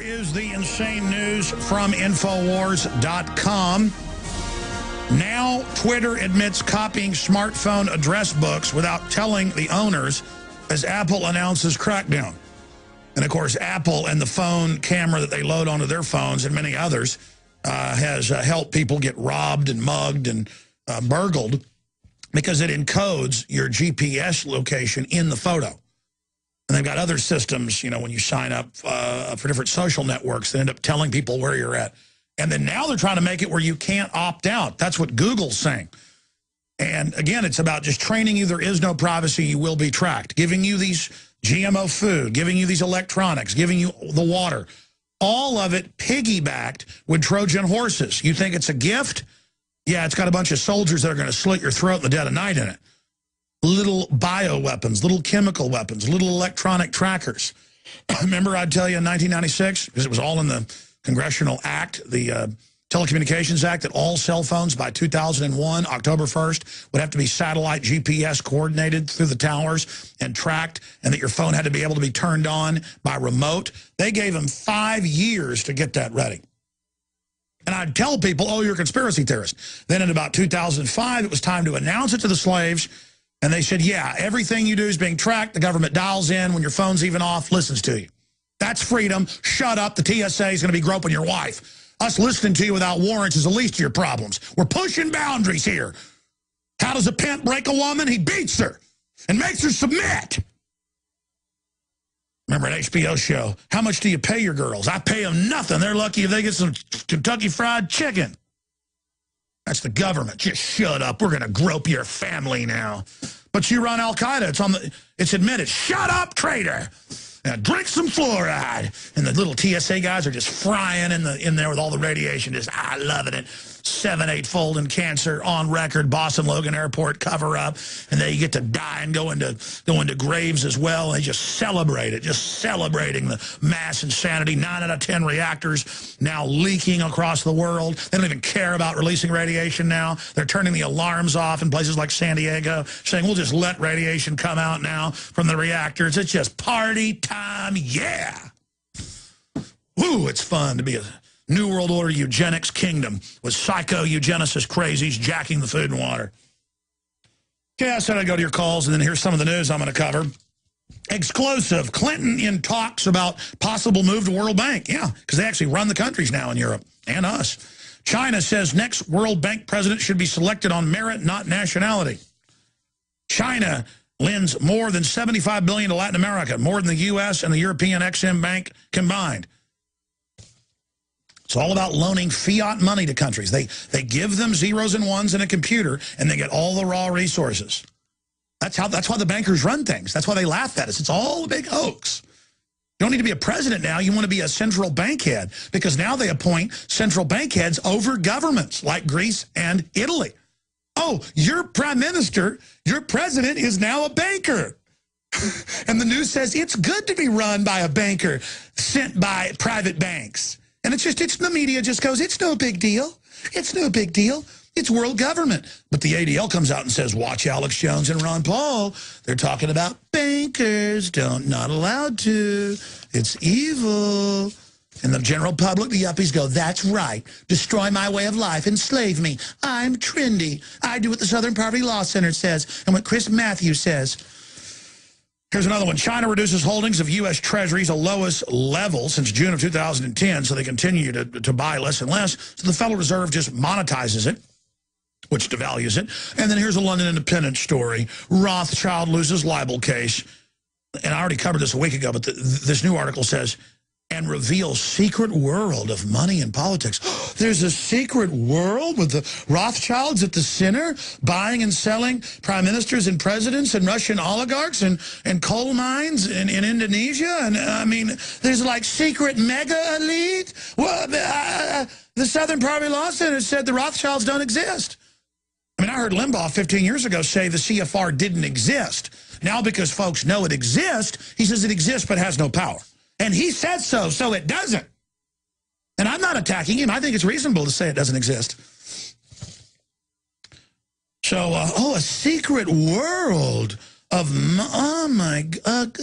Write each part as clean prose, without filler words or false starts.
Here is the insane news from Infowars.com. Now, Twitter admits copying smartphone address books without telling the owners as Apple announces crackdown. And, of course, Apple and the phone camera that they load onto their phones and many others has helped people get robbed and mugged and burgled because it encodes your GPS location in the photo. And they've got other systems, you know, when you sign up for different social networks that end up telling people where you're at. And then now they're trying to make it where you can't opt out. That's what Google's saying. And again, it's about just training you. There is no privacy. You will be tracked. Giving you these GMO food, giving you these electronics, giving you the water. All of it piggybacked with Trojan horses. You think it's a gift? Yeah, it's got a bunch of soldiers that are going to slit your throat in the dead of night in it. Little bioweapons, little chemical weapons, little electronic trackers. Remember I'd tell you in 1996, because it was all in the Congressional Act, the Telecommunications Act, that all cell phones by 2001, October 1st, would have to be satellite GPS coordinated through the towers and tracked, and that your phone had to be able to be turned on by remote. They gave them 5 years to get that ready. And I'd tell people, oh, you're a conspiracy theorist. Then in about 2005, it was time to announce it to the slaves. And they said, yeah, everything you do is being tracked. The government dials in when your phone's even off, listens to you. That's freedom. Shut up. The TSA is going to be groping your wife. Us listening to you without warrants is the least of your problems. We're pushing boundaries here. How does a pimp break a woman? He beats her and makes her submit. Remember an HBO show, how much do you pay your girls? I pay them nothing. They're lucky if they get some Kentucky Fried Chicken. That's the government. Just shut up. We're going to grope your family now. But you run Al-Qaeda. It's admitted. Shut up, traitor. Now drink some fluoride. And the little TSA guys are just frying in there with all the radiation. Just, I loving it. 7-8-fold in cancer on record. Boston Logan Airport cover up. And they get to die and go into graves as well. They just celebrate it. Just celebrating the mass insanity. 9 out of 10 reactors now leaking across the world. They don't even care about releasing radiation now. They're turning the alarms off in places like San Diego, saying we'll just let radiation come out now from the reactors. It's just party time. Yeah. Woo, it's fun to be a New World Order eugenics kingdom with psycho-eugenicist crazies jacking the food and water. Okay, I said I'd go to your calls, and then here's some of the news I'm going to cover. Exclusive. Clinton in talks about possible move to World Bank. Yeah, because they actually run the countries now in Europe, and us. China says next World Bank president should be selected on merit, not nationality. China lends more than $75 billion to Latin America, more than the U.S. and the European Exim Bank combined. It's all about loaning fiat money to countries. They give them zeros and ones in a computer, and they get all the raw resources. That's why the bankers run things. That's why they laugh at us. It's all a big hoax. You don't need to be a president now. You want to be a central bank head, because now they appoint central bank heads over governments like Greece and Italy. Oh, your prime minister, your president is now a banker. And the news says it's good to be run by a banker sent by private banks. And it's the media just goes, it's no big deal. It's no big deal. It's world government. But the ADL comes out and says, watch Alex Jones and Ron Paul. They're talking about bankers, not allowed to. It's evil. And the general public, the yuppies go, that's right. Destroy my way of life. Enslave me. I'm trendy. I do what the Southern Poverty Law Center says and what Chris Matthews says. Here's another one. China reduces holdings of U.S. Treasuries, the lowest level since June of 2010, so they continue to buy less and less. So the Federal Reserve just monetizes it, which devalues it. And then here's a London Independent story. Rothschild loses libel case. And I already covered this a week ago, but this new article says, and reveals secret world of money and politics. There's a secret world with the Rothschilds at the center, buying and selling prime ministers and presidents and Russian oligarchs and coal mines in Indonesia. And I mean, there's like secret mega elite. Well, the Southern Poverty Law Center said the Rothschilds don't exist. I mean, I heard Limbaugh 15 years ago say the CFR didn't exist. Now, because folks know it exists, he says it exists but has no power. And he said so it doesn't. And I'm not attacking him. I think it's reasonable to say it doesn't exist. So, a secret world of, oh my God.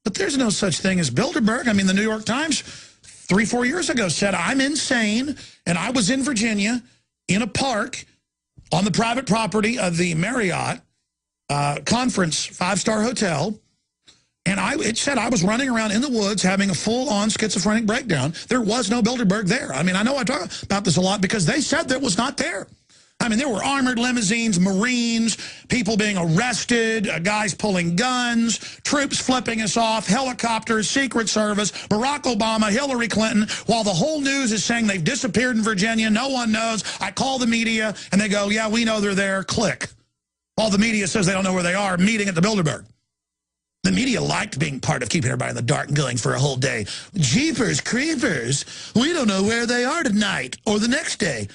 But there's no such thing as Bilderberg. I mean, the New York Times 3-4 years ago said, I'm insane, and I was in Virginia in a park on the private property of the Marriott Conference 5-star hotel, and it said I was running around in the woods having a full-on schizophrenic breakdown. There was no Bilderberg there. I mean, I know I talk about this a lot because they said that was not there. I mean, there were armored limousines, Marines, people being arrested, guys pulling guns, troops flipping us off, helicopters, Secret Service, Barack Obama, Hillary Clinton, while the whole news is saying they've disappeared in Virginia. No one knows. I call the media, and they go, yeah, we know they're there. Click. All the media says they don't know where they are, meeting at the Bilderberg. The media liked being part of keeping everybody in the dark and going for a whole day. Jeepers creepers, we don't know where they are tonight or the next day.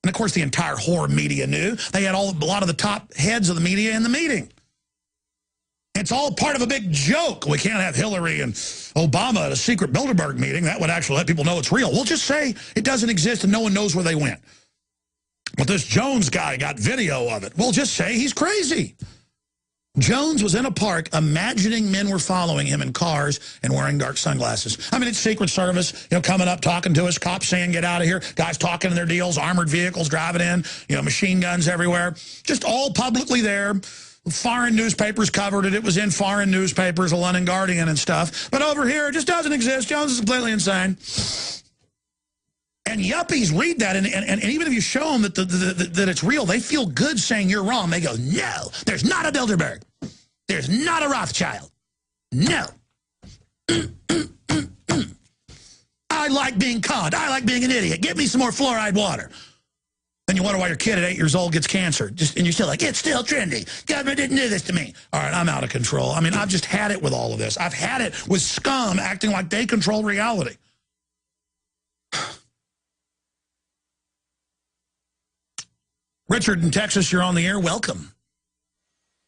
And, of course, the entire whore media knew. They had a lot of the top heads of the media in the meeting. It's all part of a big joke. We can't have Hillary and Obama at a secret Bilderberg meeting. That would actually let people know it's real. We'll just say it doesn't exist and no one knows where they went. But this Jones guy got video of it. We'll just say he's crazy. Jones was in a park imagining men were following him in cars and wearing dark sunglasses. I mean, it's Secret Service, coming up, talking to us, cops saying, get out of here, guys talking in their deals, armored vehicles driving in, machine guns everywhere, just all publicly there. Foreign newspapers covered it. It was in foreign newspapers, the London Guardian and stuff. But over here, it just doesn't exist. Jones is completely insane. And yuppies read that, and even if you show them that it's real, they feel good saying you're wrong. They go, no, there's not a Bilderberg. There's not a Rothschild. No. I like being conned. I like being an idiot. Give me some more fluoride water. Then you wonder why your kid at 8 years old gets cancer. And you're still like, it's still trendy. Government didn't do this to me. All right, I'm out of control. I mean, I've just had it with all of this. I've had it with scum acting like they control reality. Richard in Texas, you're on the air. Welcome.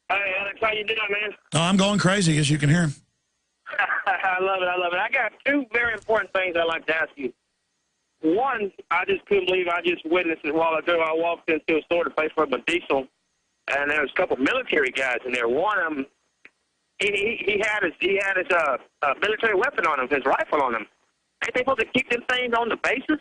Hey, Alex, how you doing, man? Oh, I'm going crazy, as you can hear. I love it. I love it. I got two very important things I'd like to ask you. One, I just couldn't believe I just witnessed it while ago. I walked into a store to pay for my diesel, and there was a couple military guys in there. One of them, he had his military weapon on him, his rifle on him. Ain't they supposed to keep them things on the bases?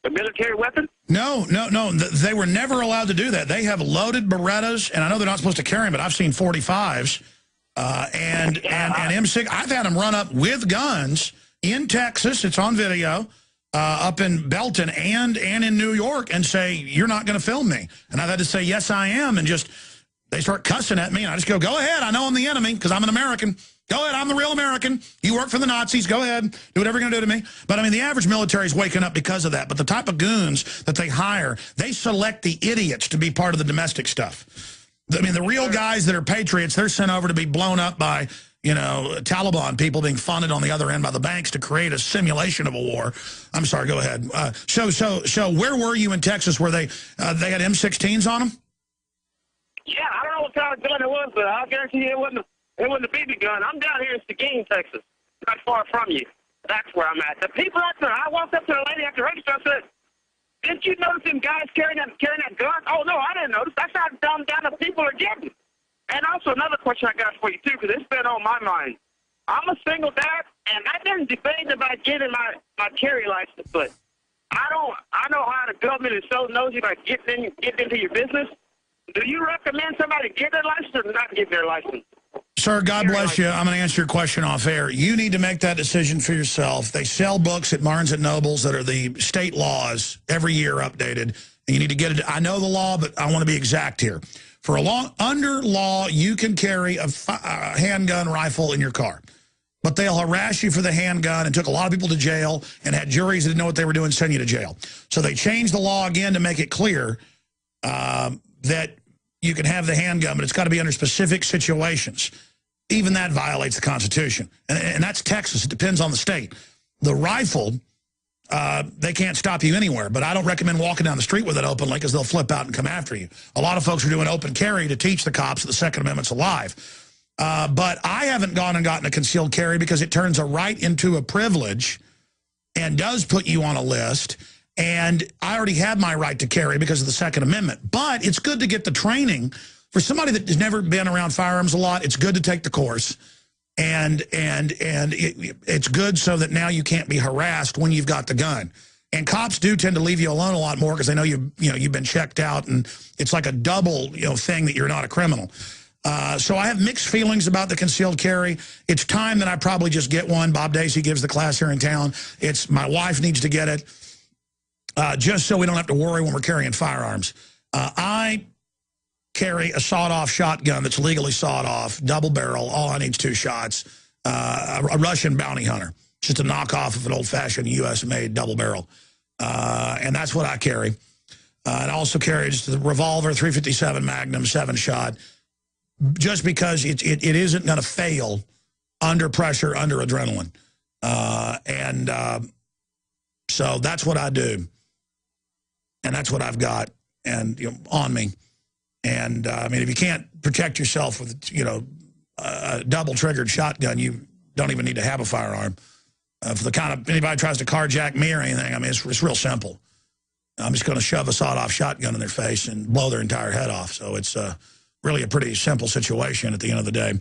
A military weapon? No. They were never allowed to do that. They have loaded Berettas, and I know they're not supposed to carry them, but I've seen 45s and M6. I've had them run up with guns in Texas. It's on video, up in Belton and in New York, and say, you're not going to film me. And I've had to say, yes, I am, and they start cussing at me, and I just go ahead. I know I'm the enemy because I'm an American. Go ahead, I'm the real American. You work for the Nazis. Go ahead. Do whatever you're going to do to me. But, I mean, the average military is waking up because of that. But the type of goons that they hire, they select the idiots to be part of the domestic stuff. I mean, the real guys that are patriots, they're sent over to be blown up by, Taliban people being funded on the other end by the banks to create a simulation of a war. I'm sorry, go ahead. So where were you in Texas where they had M16s on them? Yeah, I don't know what kind of gun it was, but I'll guarantee you it wasn't a BB gun. I'm down here in Seguin, Texas, not far from you. That's where I'm at. The people out there, I walked up to the lady at the register, I said, didn't you notice them guys carrying that gun? Oh, no, I didn't notice. That's how dumb down the people are getting. And also another question I got for you, too, because it's been on my mind. I'm a single dad, and I've been debating about getting my carry license, but I know how the government is so nosy about getting into your business. Do you recommend somebody get their license or not get their license? Sir, God bless you. I'm going to answer your question off air. You need to make that decision for yourself. They sell books at Barnes & Nobles that are the state laws every year updated. And you need to get it. I know the law, but I want to be exact here. Under law, you can carry a handgun rifle in your car. But they'll harass you for the handgun and took a lot of people to jail and had juries that didn't know what they were doing send you to jail. So they changed the law again to make it clear that you can have the handgun, but it's got to be under specific situations. Even that violates the Constitution. And that's Texas. It depends on the state. The rifle, they can't stop you anywhere, but I don't recommend walking down the street with it openly because they'll flip out and come after you. A lot of folks are doing open carry to teach the cops that the Second Amendment's alive. But I haven't gone and gotten a concealed carry because it turns a right into a privilege and does put you on a list. And I already had my right to carry because of the Second Amendment. But it's good to get the training. For somebody that has never been around firearms a lot, it's good to take the course. and it's good so that now you can't be harassed when you've got the gun. And cops do tend to leave you alone a lot more because they know you've been checked out, and it's like a double thing that you're not a criminal. So I have mixed feelings about the concealed carry. It's time that I probably just get one. Bob Dacey gives the class here in town. My wife needs to get it, just so we don't have to worry when we're carrying firearms. I carry a sawed-off shotgun that's legally sawed off, double barrel. All I need is 2 shots. A Russian bounty hunter, just a knockoff of an old-fashioned U.S.-made double barrel, and that's what I carry. And I also carry just the revolver, .357 Magnum, 7-shot. Just because it isn't going to fail under pressure, under adrenaline. So that's what I do. And that's what I've got on me. And, I mean, if you can't protect yourself with, a double-triggered shotgun, you don't even need to have a firearm. For the kind of anybody tries to carjack me or anything, I mean, it's real simple. I'm just going to shove a sawed-off shotgun in their face and blow their entire head off. So it's really a pretty simple situation at the end of the day.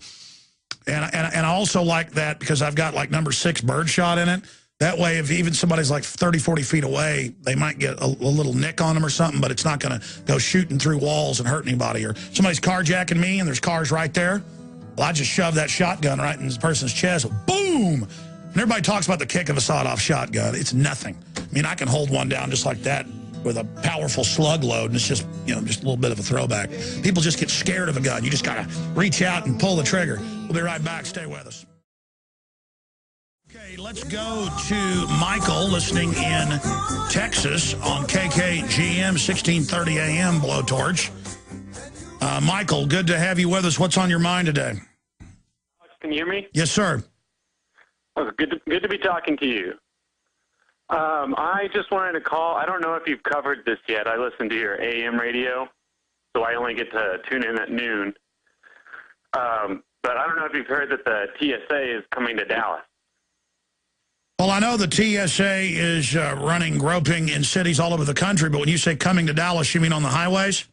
And I also like that because I've got like number 6 birdshot in it. That way, if even somebody's like 30, 40 feet away, they might get a little nick on them or something, but it's not going to go shooting through walls and hurt anybody. Or somebody's carjacking me and there's cars right there. Well, I just shove that shotgun right in this person's chest. Boom! And everybody talks about the kick of a sawed-off shotgun. It's nothing. I mean, I can hold one down just like that with a powerful slug load, and it's just, just a little bit of a throwback. People just get scared of a gun. You just got to reach out and pull the trigger. We'll be right back. Stay with us. Okay, let's go to Michael listening in Texas on KKGM, 1630 AM, Blowtorch. Michael, good to have you with us. What's on your mind today? Can you hear me? Yes, sir. Oh, good to be talking to you. I just wanted to call. I don't know if you've covered this yet. I listen to your AM radio, so I only get to tune in at noon. But I don't know if you've heard that the TSA is coming to Dallas. Well, I know the TSA is running groping in cities all over the country, but when you say coming to Dallas, you mean on the highways?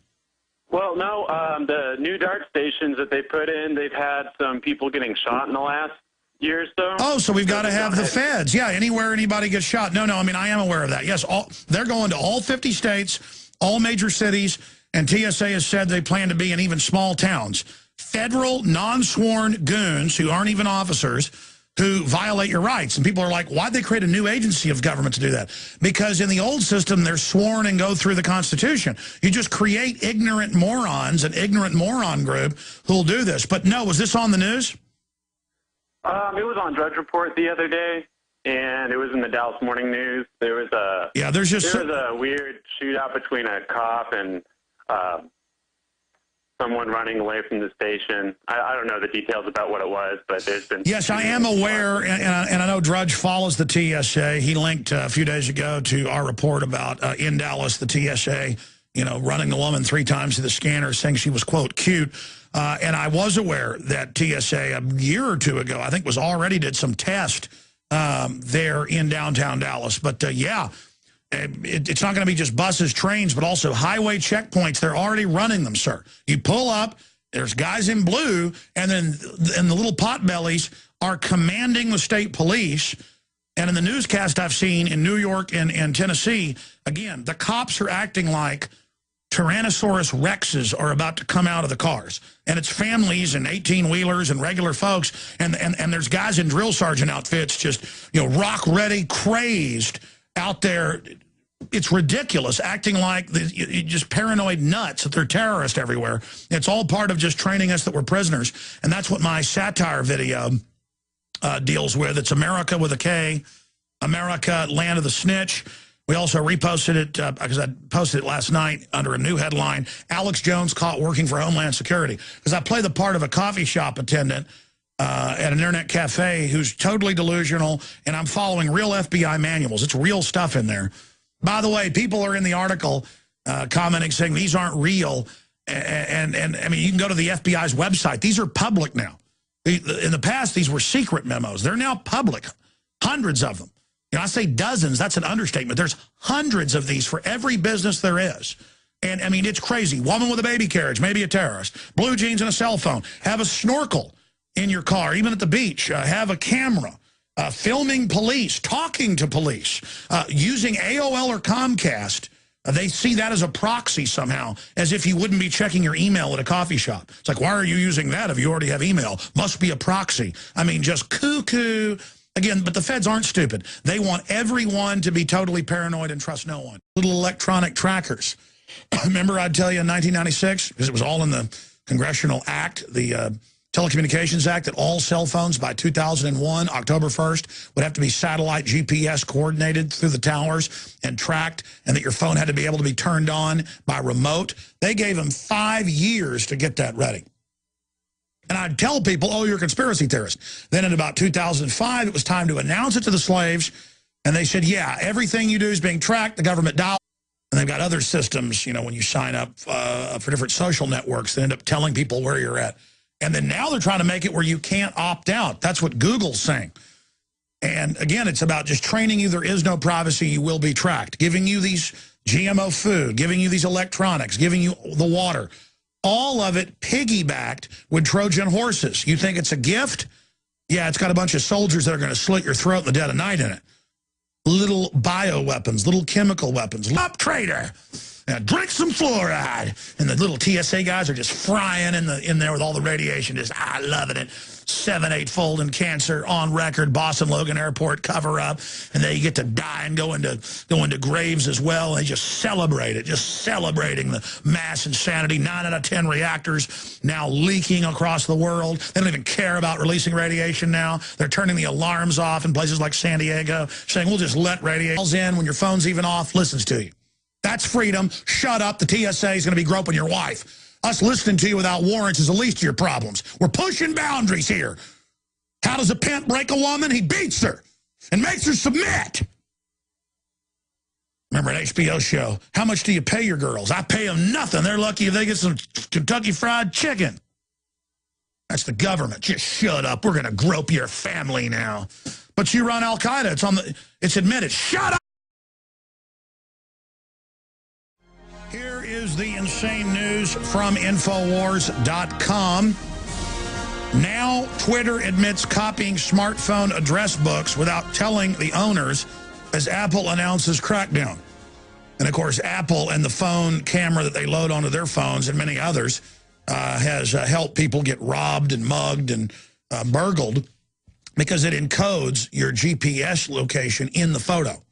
Well, no. The new DART stations that they put in, they've had some people getting shot in the last year or so. Oh, so we've got to have the feds. Yeah, anywhere anybody gets shot. No, I mean, I am aware of that. Yes, they're going to all 50 states, all major cities, and TSA has said they plan to be in even small towns. Federal, non-sworn goons who aren't even officers who violate your rights. And people are like, why'd they create a new agency of government to do that? Because in the old system, they're sworn and go through the Constitution. You just create ignorant morons, an ignorant moron group who'll do this. But no, was this on the news? It was on Drudge Report the other day, and it was in the Dallas Morning News. There was a weird shootout between a cop and someone running away from the station. I don't know the details about what it was, but there's been... Yes, I am aware, and I know Drudge follows the TSA. He linked a few days ago to our report about in Dallas, the TSA, running the woman 3 times to the scanner, saying she was, quote, cute. And I was aware that TSA a year or 2 ago, I think, was already did some test there in downtown Dallas. But, yeah, it's not going to be just buses, trains, but also highway checkpoints. They're already running them, sir. You pull up, there's guys in blue, and then the little potbellies are commanding the state police. And in the newscast I've seen in New York and Tennessee, again, the cops are acting like Tyrannosaurus Rexes are about to come out of the cars. And it's families and 18-wheelers and regular folks. And there's guys in drill sergeant outfits just, rock ready, crazed out there. It's ridiculous, acting like just paranoid nuts that they're terrorists everywhere. It's all part of just training us that we're prisoners. And that's what my satire video deals with. It's America with a K, America, Land of the Snitch. We also reposted it because I posted it last night under a new headline, Alex Jones caught working for Homeland Security. Because I play the part of a coffee shop attendant at an internet cafe who's totally delusional, and I'm following real FBI manuals. It's real stuff in there. By the way, people are in the article commenting saying these aren't real. And I mean, you can go to the FBI's website. These are public now. In the past, these were secret memos. They're now public, hundreds of them. I say dozens, that's an understatement. There's hundreds of these for every business there is. And, I mean, it's crazy. Woman with a baby carriage, maybe a terrorist. Blue jeans and a cell phone. Have a snorkel. in your car, even at the beach. Have a camera. Filming police, talking to police, using AOL or Comcast. They see that as a proxy somehow, as if you wouldn't be checking your email at a coffee shop. It's like, why are you using that if you already have email? Must be a proxy. I mean, just cuckoo. Again, but the feds aren't stupid. They want everyone to be totally paranoid and trust no one. Little electronic trackers. Remember I'd tell you in 1996, because it was all in the Congressional Act, the Telecommunications Act, that all cell phones by 2001, October 1st, would have to be satellite GPS coordinated through the towers and tracked, and that your phone had to be able to be turned on by remote. They gave them 5 years to get that ready. And I'd tell people, oh, you're a conspiracy theorist. Then in about 2005, it was time to announce it to the slaves, and they said, yeah, everything you do is being tracked. The government dial. And they've got other systems, you know, when you sign up for different social networks, they end up telling people where you're at. And then now they're trying to make it where you can't opt out. That's what Google's saying. And again, it's about just training you. There is no privacy. You will be tracked. Giving you these GMO food, giving you these electronics, giving you the water. All of it piggybacked with Trojan horses. You think it's a gift? Yeah, it's got a bunch of soldiers that are going to slit your throat in the dead of night in it. Little bioweapons, little chemical weapons. Up, traitor! Now drink some fluoride. And the little TSA guys are just frying in there with all the radiation, just loving it. 7-8-fold in cancer on record, Boston Logan Airport cover up, and they get to die and go into graves as well. And they just celebrate it, just celebrating the mass insanity. 9 out of 10 reactors now leaking across the world. They don't even care about releasing radiation now. They're turning the alarms off in places like San Diego, saying we'll just let radiation in when your phone's even off, listens to you. That's freedom. Shut up. The TSA is going to be groping your wife. Us listening to you without warrants is the least of your problems. We're pushing boundaries here. How does a pimp break a woman? He beats her and makes her submit. Remember an HBO show, how much do you pay your girls? I pay them nothing. They're lucky if they get some Kentucky Fried Chicken. That's the government. Just shut up. We're going to grope your family now. But you run Al-Qaeda. It's admitted. Shut up. Here is the insane news from Infowars.com. Now, Twitter admits copying smartphone address books without telling the owners as Apple announces crackdown. And, of course, Apple and the phone camera that they load onto their phones and many others has helped people get robbed and mugged and burgled because it encodes your GPS location in the photo.